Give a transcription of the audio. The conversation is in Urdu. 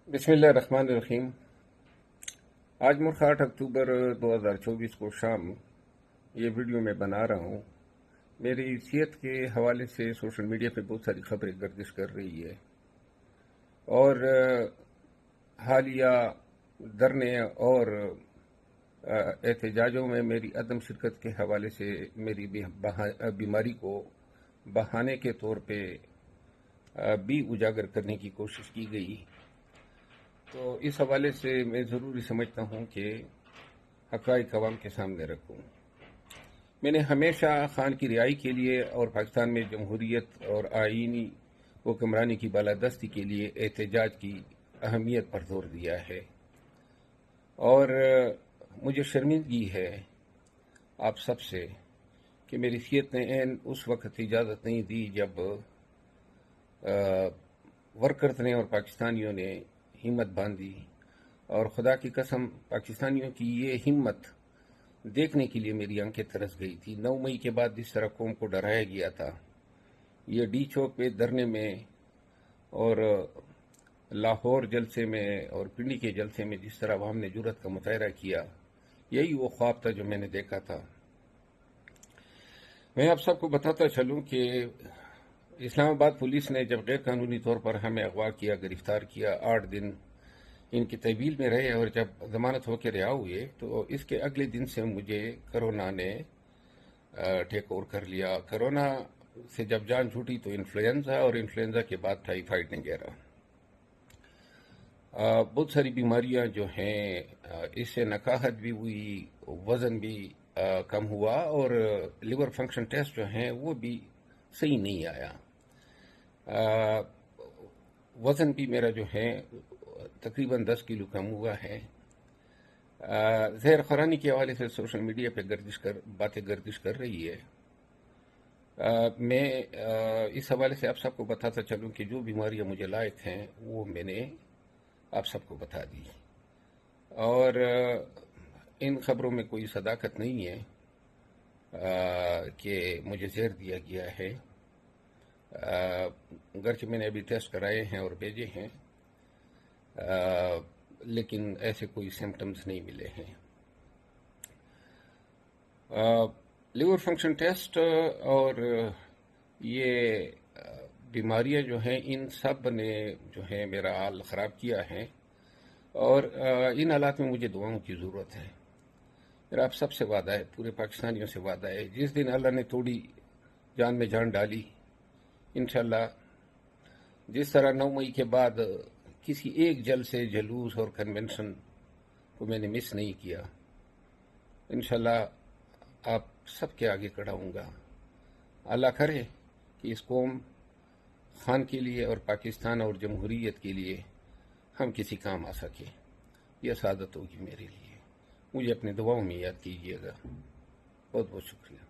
بسم اللہ الرحمن الرحیم۔ آج ملک 8 اکتوبر 2024 کو شام یہ ویڈیو میں بنا رہا ہوں۔ میری صحت کے حوالے سے سوشل میڈیا پہ بہت ساری خبریں گردش کر رہی ہے اور حالیہ دھرنے اور احتجاجوں میں میری عدم شرکت کے حوالے سے میری بیماری کو بہانے کے طور پہ بھی اجاگر کرنے کی کوشش کی گئی، تو اس حوالے سے میں ضروری سمجھتا ہوں کہ حقائق عوام کے سامنے رکھوں۔ میں نے ہمیشہ خان کی رہائی کے لیے اور پاکستان میں جمہوریت اور آئینی حکمرانی کی بالادستی کے لیے احتجاج کی اہمیت پر زور دیا ہے، اور مجھے شرمندگی ہے آپ سب سے کہ میری صحت نے اس وقت اجازت نہیں دی جب ورکرز نے اور پاکستانیوں نے ہمت باندھی، اور خدا کی قسم پاکستانیوں کی یہ ہمت دیکھنے کے لیے میری آنکھیں ترس گئی تھی۔ 9 مئی کے بعد جس طرح قوم کو ڈرایا گیا تھا، یہ ڈی چوک پہ دھرنے میں اور لاہور جلسے میں اور پنڈی کے جلسے میں جس طرح عوام نے جرأت کا مظاہرہ کیا، یہی وہ خواب تھا جو میں نے دیکھا تھا۔ میں آپ سب کو بتاتا چلوں کہ اسلام آباد پولیس نے جب غیر قانونی طور پر ہمیں اغوا کیا، گرفتار کیا، 8 دن ان کی تحویل میں رہے اور جب ضمانت ہو کے رہا ہوئے، تو اس کے اگلے دن سے مجھے کرونا نے ٹیک اوور کر لیا۔ کرونا سے جب جان چھوٹی تو انفلوئنزا، اور انفلوئنزا کے بعد ٹائیفائیڈ وغیرہ بہت ساری بیماریاں جو ہیں، اس سے نکاہت بھی ہوئی، وزن بھی کم ہوا، اور لیور فنکشن ٹیسٹ جو ہیں وہ بھی صحیح نہیں آیا۔ وزن بھی میرا جو ہے تقریباً 10 کلو کم ہوا ہے۔ زہر خورانی کے حوالے سے سوشل میڈیا پہ باتیں گردش کر رہی ہے۔ میں اس حوالے سے آپ سب کو بتاتا چلوں کہ جو بیماریاں مجھے لائق ہیں وہ میں نے آپ سب کو بتا دی، اور ان خبروں میں کوئی صداقت نہیں ہے کہ مجھے زہر دیا گیا ہے، گرچہ میں نے ابھی ٹیسٹ کرائے ہیں اور بھیجے ہیں، لیکن ایسے کوئی سمپٹمز نہیں ملے ہیں۔ لیور فنکشن ٹیسٹ اور یہ بیماریاں جو ہیں، ان سب نے جو ہے میرا حال خراب کیا ہے، اور ان حالات میں مجھے دعاؤں کی ضرورت ہے۔ میرا آپ سب سے وعدہ ہے، پورے پاکستانیوں سے وعدہ ہے، جس دن اللہ نے تھوڑی جان میں جان ڈالی، انشاءاللہ جس طرح 9 مئی کے بعد کسی ایک جلسے، جلوس اور کنونشن کو میں نے مس نہیں کیا، انشاءاللہ آپ سب کے آگے کھڑا ہوں گا۔ اللہ کرے کہ اس قوم خان کے لیے اور پاکستان اور جمہوریت کے لیے ہم کسی کام آ سکے، یہ سعادت ہوگی میرے لیے۔ مجھے اپنے دعاؤں میں یاد کیجیے گا۔ بہت بہت شکریہ۔